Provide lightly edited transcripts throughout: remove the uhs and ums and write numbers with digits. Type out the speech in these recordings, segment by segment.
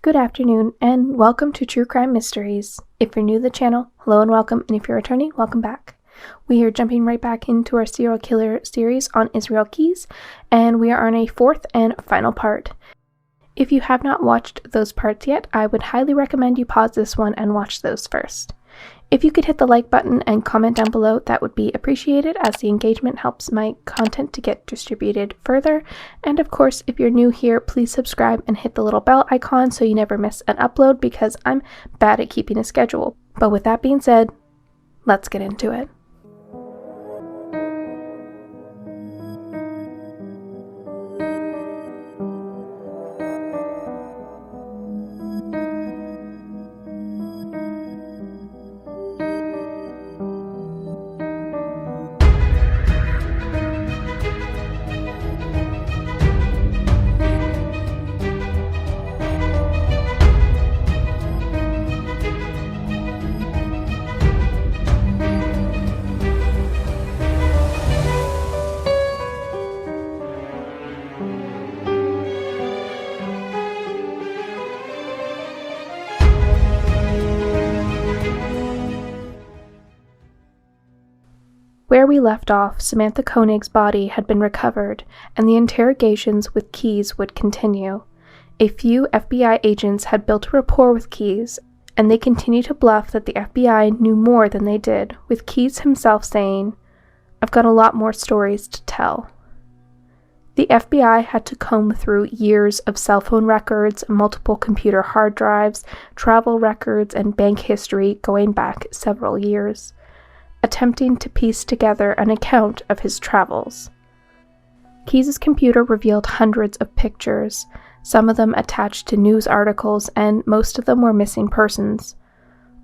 Good afternoon, and welcome to True Crime Mysteries. If you're new to the channel, hello and welcome, and if you're returning, welcome back. We are jumping right back into our serial killer series on Israel Keyes, and we are on a fourth and final part. If you have not watched those parts yet, I would highly recommend you pause this one and watch those first. If you could hit the like button and comment down below, that would be appreciated, as the engagement helps my content to get distributed further. And of course, if you're new here, please subscribe and hit the little bell icon so you never miss an upload, because I'm bad at keeping a schedule. But with that being said, let's get into it. Where we left off, Samantha Koenig's body had been recovered, and the interrogations with Keyes would continue. A few FBI agents had built a rapport with Keyes, and they continued to bluff that the FBI knew more than they did, with Keyes himself saying, "I've got a lot more stories to tell." The FBI had to comb through years of cell phone records, multiple computer hard drives, travel records, and bank history going back several years, attempting to piece together an account of his travels. Keyes' computer revealed hundreds of pictures, some of them attached to news articles, and most of them were missing persons,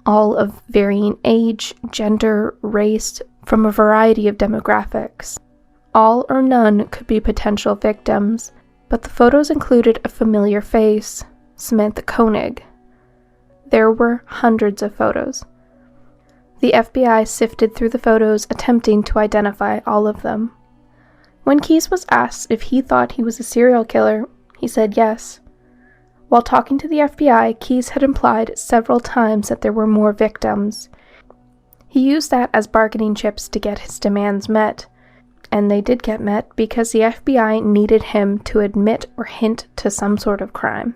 all of varying age, gender, race, from a variety of demographics. All or none could be potential victims, but the photos included a familiar face, Samantha Koenig. There were hundreds of photos. The FBI sifted through the photos, attempting to identify all of them. When Keyes was asked if he thought he was a serial killer, he said yes. While talking to the FBI, Keyes had implied several times that there were more victims. He used that as bargaining chips to get his demands met, and they did get met because the FBI needed him to admit or hint to some sort of crime.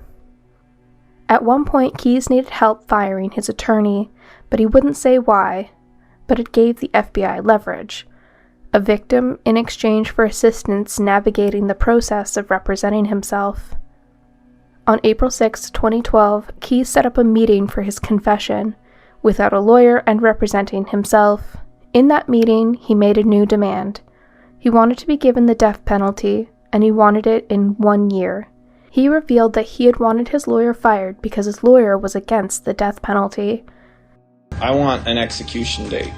At one point, Keyes needed help firing his attorney, but he wouldn't say why, but it gave the FBI leverage. A victim in exchange for assistance navigating the process of representing himself. On April 6, 2012, Keyes set up a meeting for his confession, without a lawyer and representing himself. In that meeting, he made a new demand. He wanted to be given the death penalty, and he wanted it in 1 year. He revealed that he had wanted his lawyer fired because his lawyer was against the death penalty. I want an execution date.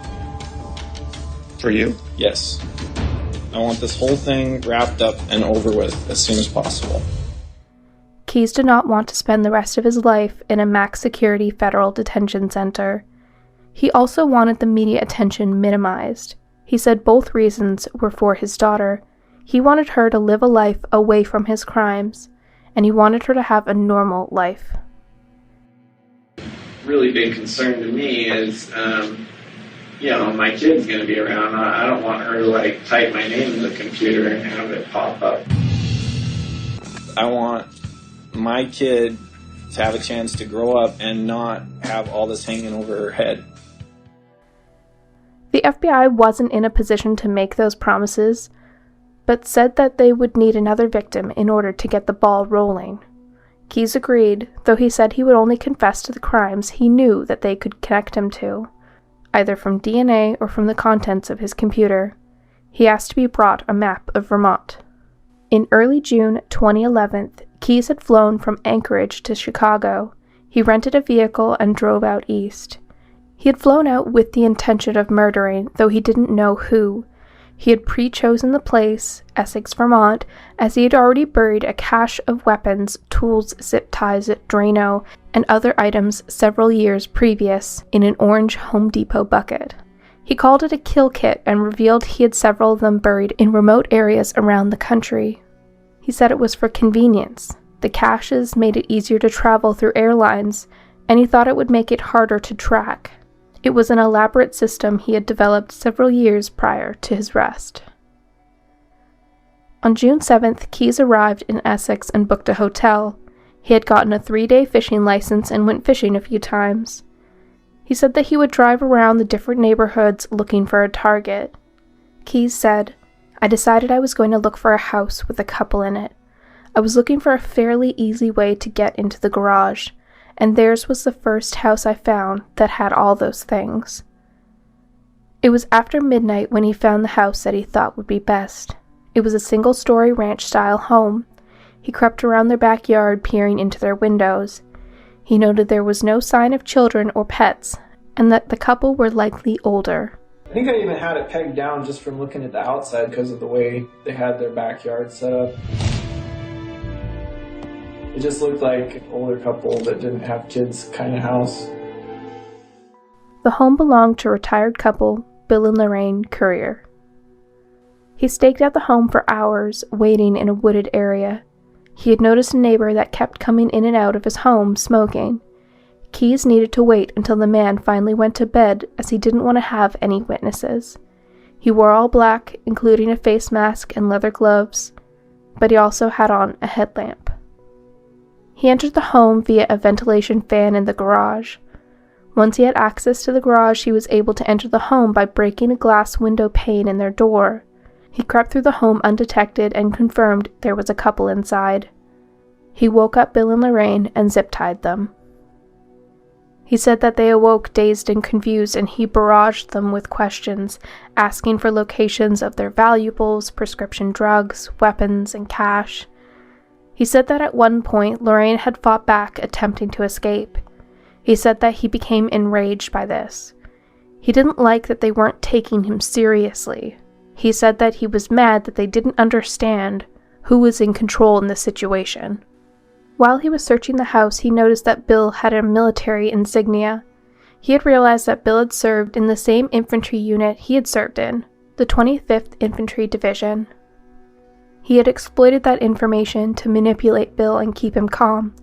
For you? Yes. I want this whole thing wrapped up and over with as soon as possible. Keyes did not want to spend the rest of his life in a max security federal detention center. He also wanted the media attention minimized. He said both reasons were for his daughter. He wanted her to live a life away from his crimes, and he wanted her to have a normal life. Really big concern to me is, my kid's going to be around. I don't want her to, type my name in the computer and have it pop up. I want my kid to have a chance to grow up and not have all this hanging over her head. The FBI wasn't in a position to make those promises, but said that they would need another victim in order to get the ball rolling. Keyes agreed, though he said he would only confess to the crimes he knew that they could connect him to, either from DNA or from the contents of his computer. He asked to be brought a map of Vermont. In early June 2011, Keyes had flown from Anchorage to Chicago. He rented a vehicle and drove out east. He had flown out with the intention of murdering, though he didn't know who. He had pre-chosen the place, Essex, Vermont, as he had already buried a cache of weapons, tools, zip ties, Drano, and other items several years previous in an orange Home Depot bucket. He called it a kill kit and revealed he had several of them buried in remote areas around the country. He said it was for convenience, The caches made it easier to travel through airlines, and he thought it would make it harder to track. It was an elaborate system he had developed several years prior to his arrest. On June 7th, Keyes arrived in Essex and booked a hotel. He had gotten a 3-day fishing license and went fishing a few times. He said that he would drive around the different neighborhoods looking for a target. Keyes said, "I decided I was going to look for a house with a couple in it. I was looking for a fairly easy way to get into the garage, and theirs was the first house I found that had all those things." It was after midnight when he found the house that he thought would be best. It was a single-story ranch-style home. He crept around their backyard, peering into their windows. He noted there was no sign of children or pets, and that the couple were likely older. I think I even had it pegged down just from looking at the outside because of the way they had their backyard set up. It just looked like an older couple that didn't have kids kind of house. The home belonged to retired couple Bill and Lorraine Currier. He staked out the home for hours, waiting in a wooded area. He had noticed a neighbor that kept coming in and out of his home smoking. Keyes needed to wait until the man finally went to bed, as he didn't want to have any witnesses. He wore all black, including a face mask and leather gloves, but he also had on a headlamp. He entered the home via a ventilation fan in the garage. Once he had access to the garage, he was able to enter the home by breaking a glass window pane in their door. He crept through the home undetected and confirmed there was a couple inside. He woke up Bill and Lorraine and zip-tied them. He said that they awoke dazed and confused, and he barraged them with questions, asking for locations of their valuables, prescription drugs, weapons, and cash. He said that at one point Lorraine had fought back, attempting to escape. He said that he became enraged by this. He didn't like that they weren't taking him seriously. He said that he was mad that they didn't understand who was in control in this situation. While he was searching the house, he noticed that Bill had a military insignia. He had realized that Bill had served in the same infantry unit he had served in, the 25th Infantry Division. He had exploited that information to manipulate Bill and keep him calm.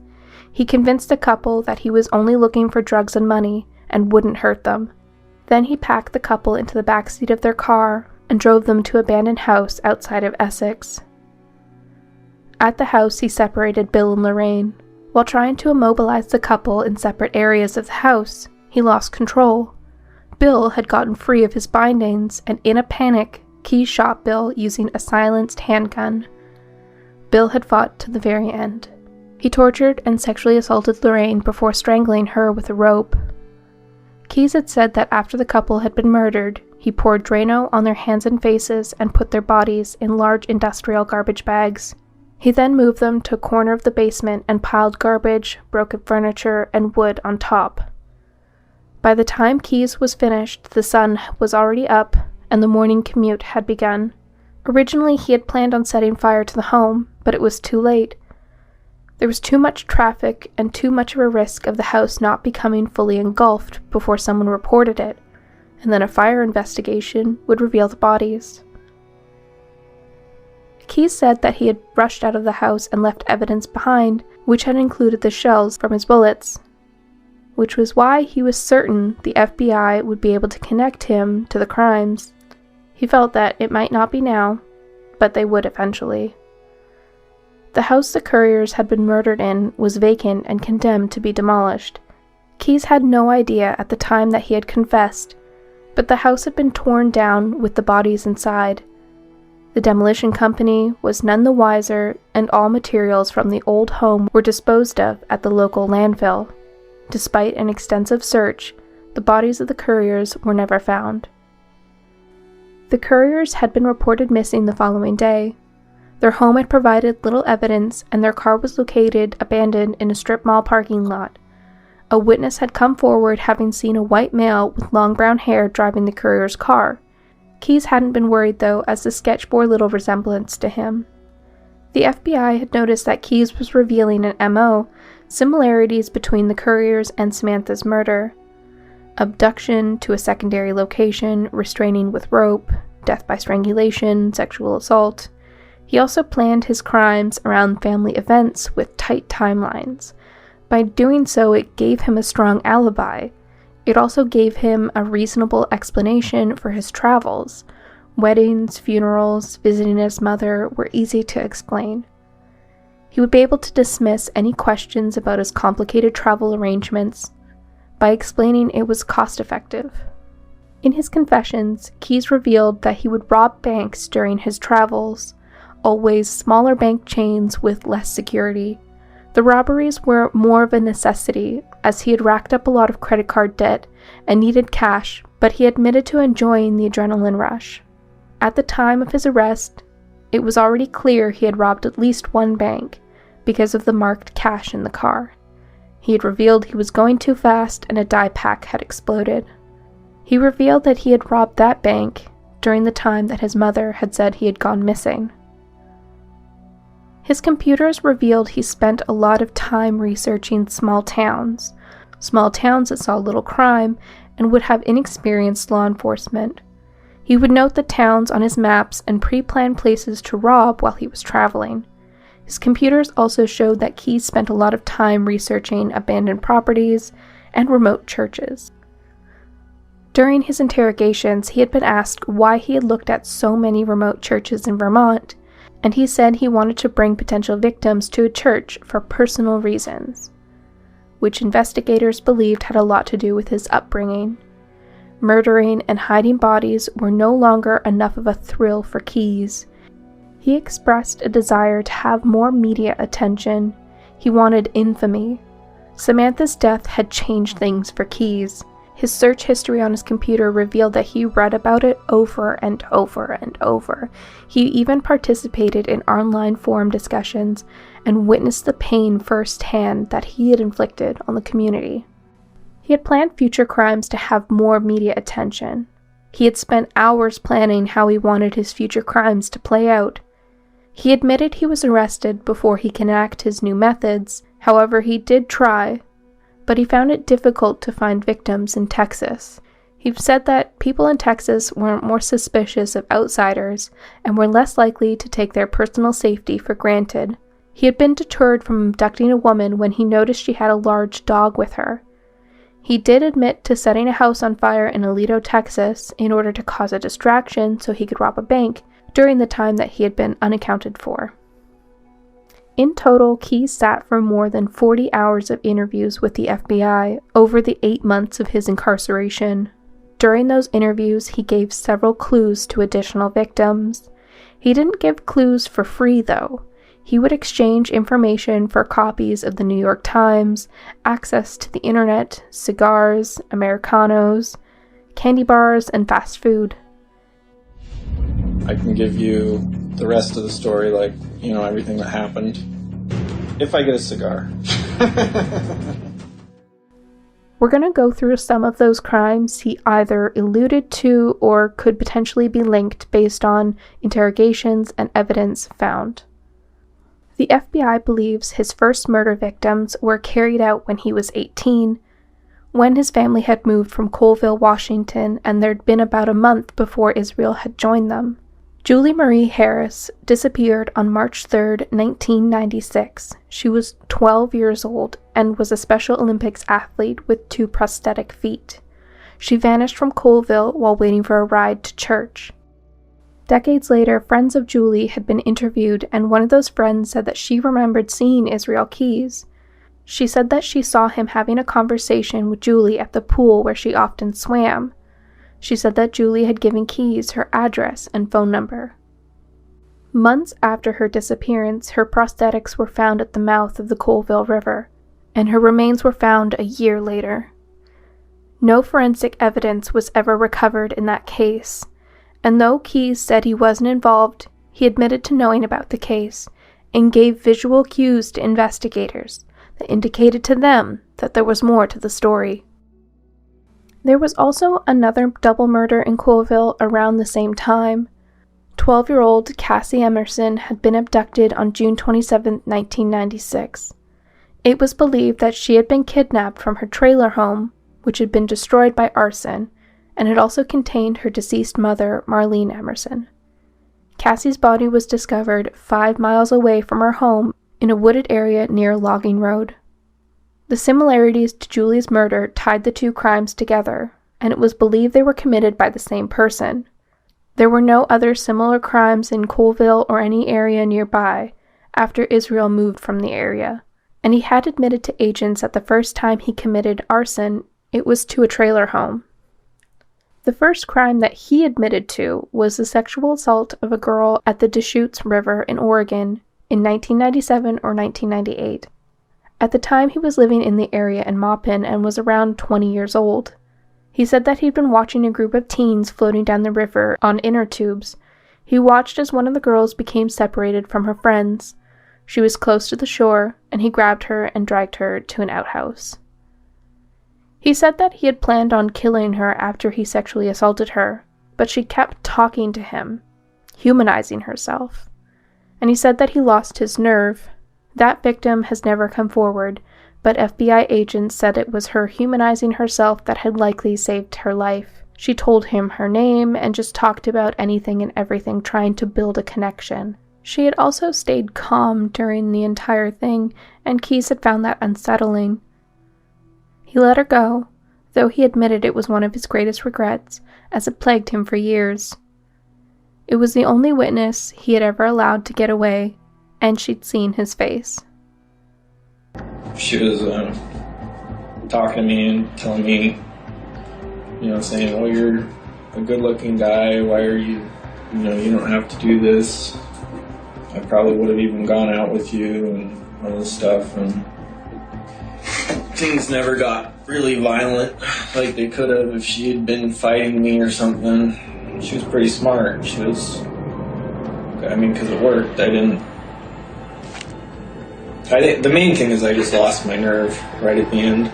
He convinced the couple that he was only looking for drugs and money and wouldn't hurt them. Then he packed the couple into the backseat of their car and drove them to an abandoned house outside of Essex. At the house, he separated Bill and Lorraine. While trying to immobilize the couple in separate areas of the house, he lost control. Bill had gotten free of his bindings, and in a panic, Keyes shot Bill using a silenced handgun. Bill had fought to the very end. He tortured and sexually assaulted Lorraine before strangling her with a rope. Keyes had said that after the couple had been murdered, he poured Drano on their hands and faces and put their bodies in large industrial garbage bags. He then moved them to a corner of the basement and piled garbage, broken furniture, and wood on top. By the time Keyes was finished, the sun was already up and the morning commute had begun. Originally, he had planned on setting fire to the home, but it was too late. There was too much traffic and too much of a risk of the house not becoming fully engulfed before someone reported it, and then a fire investigation would reveal the bodies. Keyes said that he had rushed out of the house and left evidence behind, which had included the shells from his bullets, which was why he was certain the FBI would be able to connect him to the crimes. He felt that it might not be now, but they would eventually. The house the Curriers had been murdered in was vacant and condemned to be demolished. Keyes had no idea at the time that he had confessed, but the house had been torn down with the bodies inside. The demolition company was none the wiser, and all materials from the old home were disposed of at the local landfill. Despite an extensive search, the bodies of the Curriers were never found. The Curriers had been reported missing the following day. Their home had provided little evidence, and their car was located abandoned in a strip mall parking lot. A witness had come forward having seen a white male with long brown hair driving the Curriers' car. Keyes hadn't been worried, though, as the sketch bore little resemblance to him. The FBI had noticed that Keyes was revealing an MO, similarities between the Curriers and Samantha's murder. Abduction to a secondary location, restraining with rope, death by strangulation, sexual assault. He also planned his crimes around family events with tight timelines. By doing so, it gave him a strong alibi. It also gave him a reasonable explanation for his travels. Weddings, funerals, visiting his mother were easy to explain. He would be able to dismiss any questions about his complicated travel arrangements by explaining it was cost-effective. In his confessions, Keyes revealed that he would rob banks during his travels, always smaller bank chains with less security. The robberies were more of a necessity, as he had racked up a lot of credit card debt and needed cash, but he admitted to enjoying the adrenaline rush. At the time of his arrest, it was already clear he had robbed at least one bank because of the marked cash in the car. He had revealed he was going too fast and a dye pack had exploded. He revealed that he had robbed that bank during the time that his mother had said he had gone missing. His computers revealed he spent a lot of time researching small towns that saw little crime and would have inexperienced law enforcement. He would note the towns on his maps and pre-plan places to rob while he was traveling. His computers also showed that Keyes spent a lot of time researching abandoned properties and remote churches. During his interrogations, he had been asked why he had looked at so many remote churches in Vermont, and he said he wanted to bring potential victims to a church for personal reasons, which investigators believed had a lot to do with his upbringing. Murdering and hiding bodies were no longer enough of a thrill for Keyes. He expressed a desire to have more media attention. He wanted infamy. Samantha's death had changed things for Keyes. His search history on his computer revealed that he read about it over and over and over. He even participated in online forum discussions and witnessed the pain firsthand that he had inflicted on the community. He had planned future crimes to have more media attention. He had spent hours planning how he wanted his future crimes to play out. He admitted he was arrested before he could enact his new methods. However, he did try, but he found it difficult to find victims in Texas. He said that people in Texas were more suspicious of outsiders and were less likely to take their personal safety for granted. He had been deterred from abducting a woman when he noticed she had a large dog with her. He did admit to setting a house on fire in Aledo, Texas, in order to cause a distraction so he could rob a bank during the time that he had been unaccounted for. In total, Keyes sat for more than 40 hours of interviews with the FBI over the 8 months of his incarceration. During those interviews, he gave several clues to additional victims. He didn't give clues for free, though. He would exchange information for copies of the New York Times, access to the internet, cigars, Americanos, candy bars, and fast food. I can give you the rest of the story, like, everything that happened, if I get a cigar. We're going to go through some of those crimes he either alluded to or could potentially be linked based on interrogations and evidence found. The FBI believes his first murder victims were carried out when he was 18, when his family had moved from Colville, Washington, and there'd been about a month before Israel had joined them. Julie Marie Harris disappeared on March 3, 1996. She was 12 years old and was a Special Olympics athlete with 2 prosthetic feet. She vanished from Colville while waiting for a ride to church. Decades later, friends of Julie had been interviewed, and one of those friends said that she remembered seeing Israel Keyes. She said that she saw him having a conversation with Julie at the pool where she often swam. She said that Julie had given Keyes her address and phone number. Months after her disappearance, her prosthetics were found at the mouth of the Colville River, and her remains were found a year later. No forensic evidence was ever recovered in that case, and though Keyes said he wasn't involved, he admitted to knowing about the case and gave visual cues to investigators that indicated to them that there was more to the story. There was also another double murder in Colville around the same time. 12-year-old Cassie Emerson had been abducted on June 27, 1996. It was believed that she had been kidnapped from her trailer home, which had been destroyed by arson, and had also contained her deceased mother, Marlene Emerson. Cassie's body was discovered 5 miles away from her home in a wooded area near Logging Road. The similarities to Julie's murder tied the two crimes together, and it was believed they were committed by the same person. There were no other similar crimes in Colville or any area nearby after Israel moved from the area, and he had admitted to agents that the first time he committed arson, it was to a trailer home. The first crime that he admitted to was the sexual assault of a girl at the Deschutes River in Oregon in 1997 or 1998. At the time, he was living in the area in Maupin and was around 20 years old. He said that he'd been watching a group of teens floating down the river on inner tubes. He watched as one of the girls became separated from her friends. She was close to the shore, and he grabbed her and dragged her to an outhouse. He said that he had planned on killing her after he sexually assaulted her, but she kept talking to him, humanizing herself. And he said that he lost his nerve. That victim has never come forward, but FBI agents said it was her humanizing herself that had likely saved her life. She told him her name and just talked about anything and everything, trying to build a connection. She had also stayed calm during the entire thing, and Keyes had found that unsettling. He let her go, though he admitted it was one of his greatest regrets, as it plagued him for years. It was the only witness he had ever allowed to get away, and she'd seen his face. She was talking to me and telling me, saying, "Oh, you're a good-looking guy. Why are you don't have to do this. I probably would have even gone out with you," and all this stuff. And things never got really violent like they could have if she had been fighting me or something. She was pretty smart. Because it worked. The main thing is I just lost my nerve right at the end.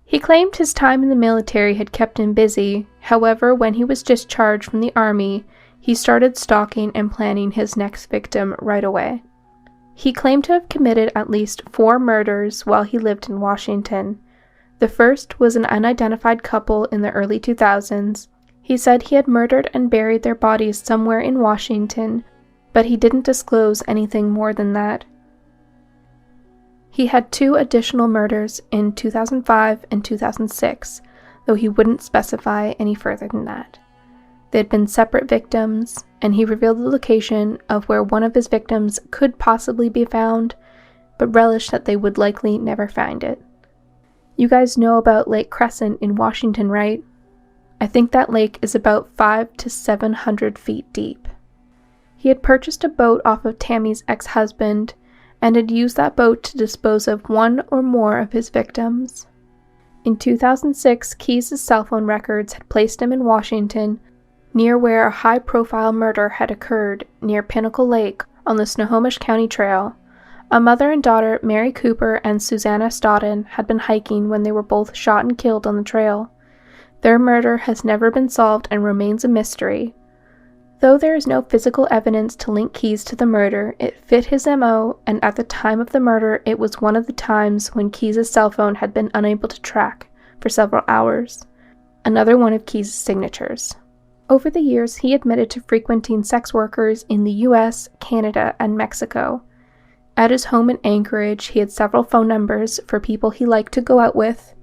He claimed his time in the military had kept him busy. However, when he was discharged from the Army, he started stalking and planning his next victim right away. He claimed to have committed at least 4 murders while he lived in Washington. The first was an unidentified couple in the early 2000s. He said he had murdered and buried their bodies somewhere in Washington, but he didn't disclose anything more than that. He had 2 additional murders in 2005 and 2006, though he wouldn't specify any further than that. They had been separate victims, and he revealed the location of where one of his victims could possibly be found, but relished that they would likely never find it. You guys know about Lake Crescent in Washington, right? I think that lake is about 500 to 700 feet deep. He had purchased a boat off of Tammy's ex-husband, and had used that boat to dispose of 1 or more of his victims. In 2006, Keyes' cell phone records had placed him in Washington, near where a high-profile murder had occurred near Pinnacle Lake on the Snohomish County Trail. A mother and daughter, Mary Cooper and Susanna Stoughton, had been hiking when they were both shot and killed on the trail. Their murder has never been solved and remains a mystery. Though there is no physical evidence to link Keyes to the murder, it fit his MO, and at the time of the murder, it was one of the times when Keyes' cell phone had been unable to track for several hours. Another one of Keyes' signatures. Over the years, he admitted to frequenting sex workers in the US, Canada, and Mexico. At his home in Anchorage, he had several phone numbers for people he liked to go out with.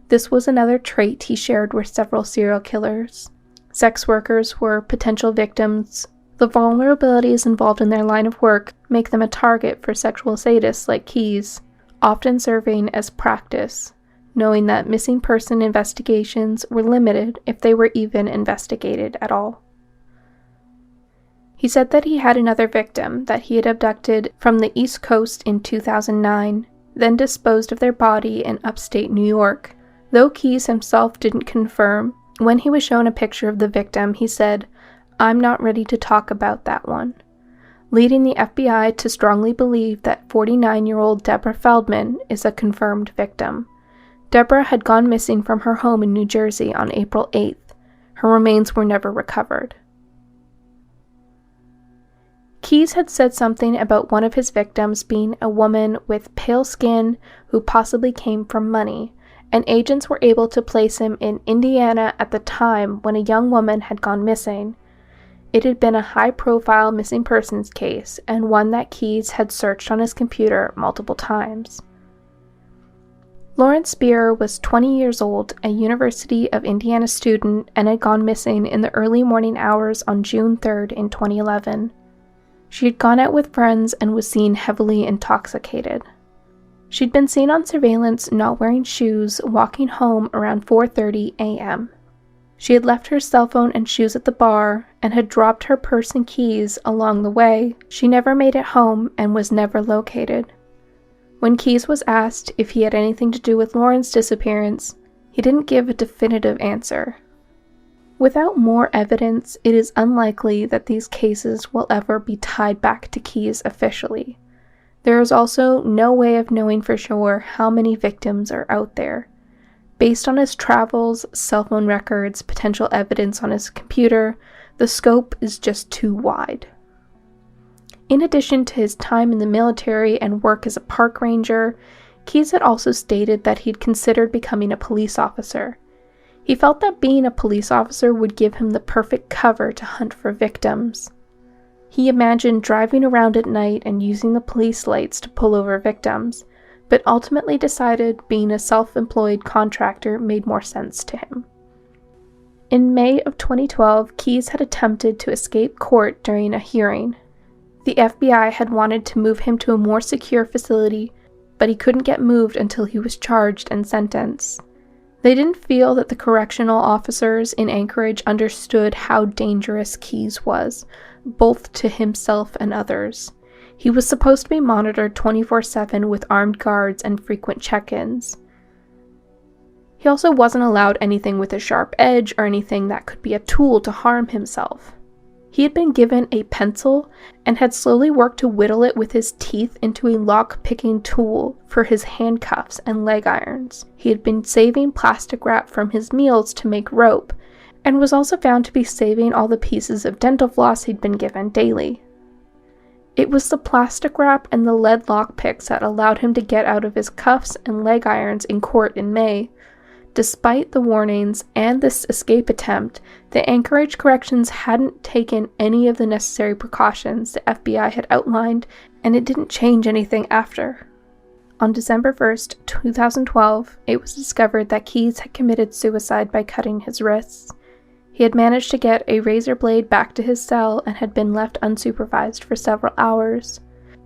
This was another trait he shared with several serial killers. Sex workers were potential victims. The vulnerabilities involved in their line of work make them a target for sexual sadists like Keyes, often serving as practice, knowing that missing person investigations were limited if they were even investigated at all. He said that he had another victim that he had abducted from the East Coast in 2009, then disposed of their body in upstate New York. Though Keyes himself didn't confirm, when he was shown a picture of the victim, he said, "I'm not ready to talk about that one," leading the FBI to strongly believe that 49-year-old Deborah Feldman is a confirmed victim. Deborah had gone missing from her home in New Jersey on April 8th. Her remains were never recovered. Keyes had said something about one of his victims being a woman with pale skin who possibly came from money, and agents were able to place him in Indiana at the time when a young woman had gone missing. It had been a high-profile missing persons case, and one that Keyes had searched on his computer multiple times. Lawrence Spear was 20 years old, a University of Indiana student, and had gone missing in the early morning hours on June 3rd in 2011. She had gone out with friends and was seen heavily intoxicated. She'd been seen on surveillance not wearing shoes, walking home around 4:30 a.m. She had left her cell phone and shoes at the bar and had dropped her purse and keys along the way. She never made it home and was never located. When Keyes was asked if he had anything to do with Lauren's disappearance, he didn't give a definitive answer. Without more evidence, it is unlikely that these cases will ever be tied back to Keyes officially. There is also no way of knowing for sure how many victims are out there. Based on his travels, cell phone records, potential evidence on his computer, the scope is just too wide. In addition to his time in the military and work as a park ranger, Keyes had also stated that he'd considered becoming a police officer. He felt that being a police officer would give him the perfect cover to hunt for victims. He imagined driving around at night and using the police lights to pull over victims, but ultimately decided being a self-employed contractor made more sense to him. In May of 2012, Keyes had attempted to escape court during a hearing. The FBI had wanted to move him to a more secure facility, but he couldn't get moved until he was charged and sentenced. They didn't feel that the correctional officers in Anchorage understood how dangerous Keyes was, both to himself and others. He was supposed to be monitored 24/7 with armed guards and frequent check-ins. He also wasn't allowed anything with a sharp edge or anything that could be a tool to harm himself. He had been given a pencil and had slowly worked to whittle it with his teeth into a lock-picking tool for his handcuffs and leg irons. He had been saving plastic wrap from his meals to make rope, and was also found to be saving all the pieces of dental floss he'd been given daily. It was the plastic wrap and the lead lockpicks that allowed him to get out of his cuffs and leg irons in court in May. Despite the warnings and this escape attempt, the Anchorage Corrections hadn't taken any of the necessary precautions the FBI had outlined, and it didn't change anything after. On December 1st, 2012, it was discovered that Keyes had committed suicide by cutting his wrists. He had managed to get a razor blade back to his cell and had been left unsupervised for several hours.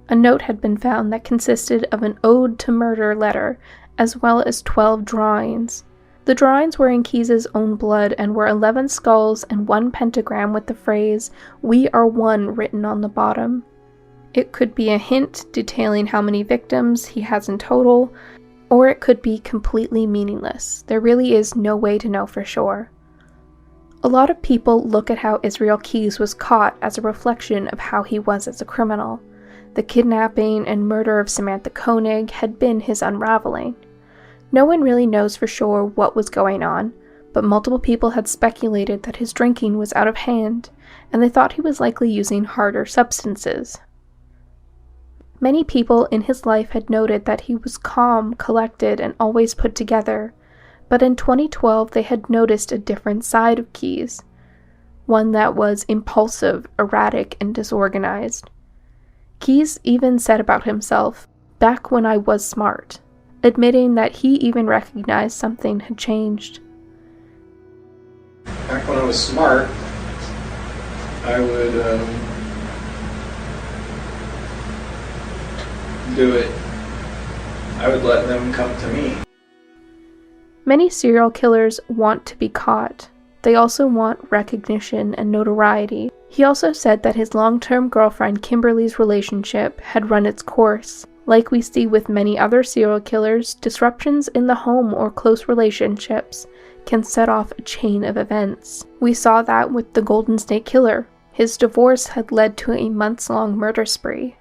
A note had been found that consisted of an ode to murder letter, as well as 12 drawings. The drawings were in Keyes' own blood and were 11 skulls and 1 pentagram with the phrase, "We are one," written on the bottom. It could be a hint detailing how many victims he has in total, or it could be completely meaningless. There really is no way to know for sure. A lot of people look at how Israel Keyes was caught as a reflection of how he was as a criminal. The kidnapping and murder of Samantha Koenig had been his unraveling. No one really knows for sure what was going on, but multiple people had speculated that his drinking was out of hand, and they thought he was likely using harder substances. Many people in his life had noted that he was calm, collected, and always put together, but in 2012 they had noticed a different side of Keyes, one that was impulsive, erratic, and disorganized. Keyes even said about himself, "Back when I was smart," admitting that he even recognized something had changed. Back when I was smart, I would do it. I would let them come to me. Many serial killers want to be caught. They also want recognition and notoriety. He also said that his long-term girlfriend Kimberly's relationship had run its course. Like we see with many other serial killers, disruptions in the home or close relationships can set off a chain of events. We saw that with the Golden State Killer. His divorce had led to a months-long murder spree.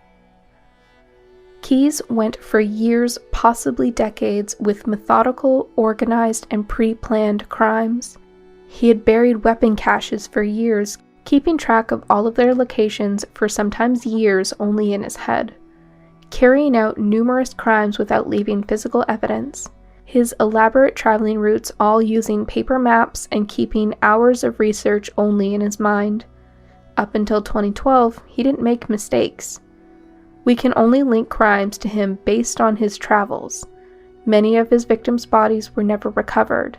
Keyes went for years, possibly decades, with methodical, organized, and pre-planned crimes. He had buried weapon caches for years, keeping track of all of their locations for sometimes years only in his head, carrying out numerous crimes without leaving physical evidence. His elaborate traveling routes all using paper maps and keeping hours of research only in his mind. up until 2012, he didn't make mistakes. We can only link crimes to him based on his travels. Many of his victims' bodies were never recovered.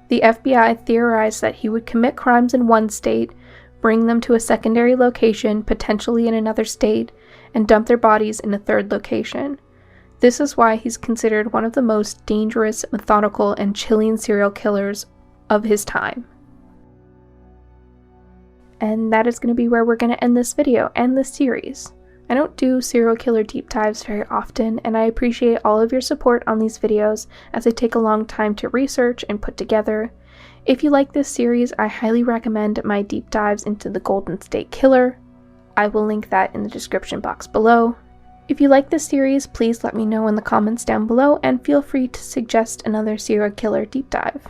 The FBI theorized that he would commit crimes in one state, bring them to a secondary location, potentially in another state, and dump their bodies in a third location. This is why he's considered one of the most dangerous, methodical, and chilling serial killers of his time. And that is going to be where we're going to end this video and this series. I don't do serial killer deep dives very often, and I appreciate all of your support on these videos as they take a long time to research and put together. If you like this series, I highly recommend my deep dives into the Golden State Killer. I will link that in the description box below. If you like this series, please let me know in the comments down below, and feel free to suggest another serial killer deep dive.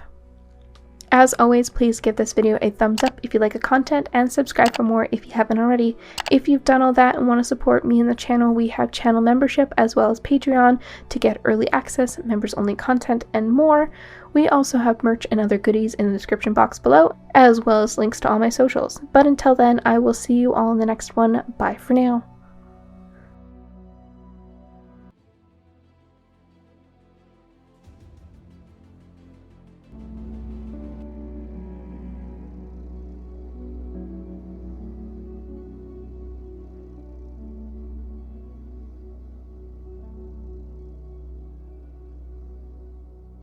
As always, please give this video a thumbs up if you like the content, and subscribe for more if you haven't already. If you've done all that and want to support me and the channel, we have channel membership as well as Patreon to get early access, members only content, and more. We also have merch and other goodies in the description box below, as well as links to all my socials. But until then, I will see you all in the next one. Bye for now.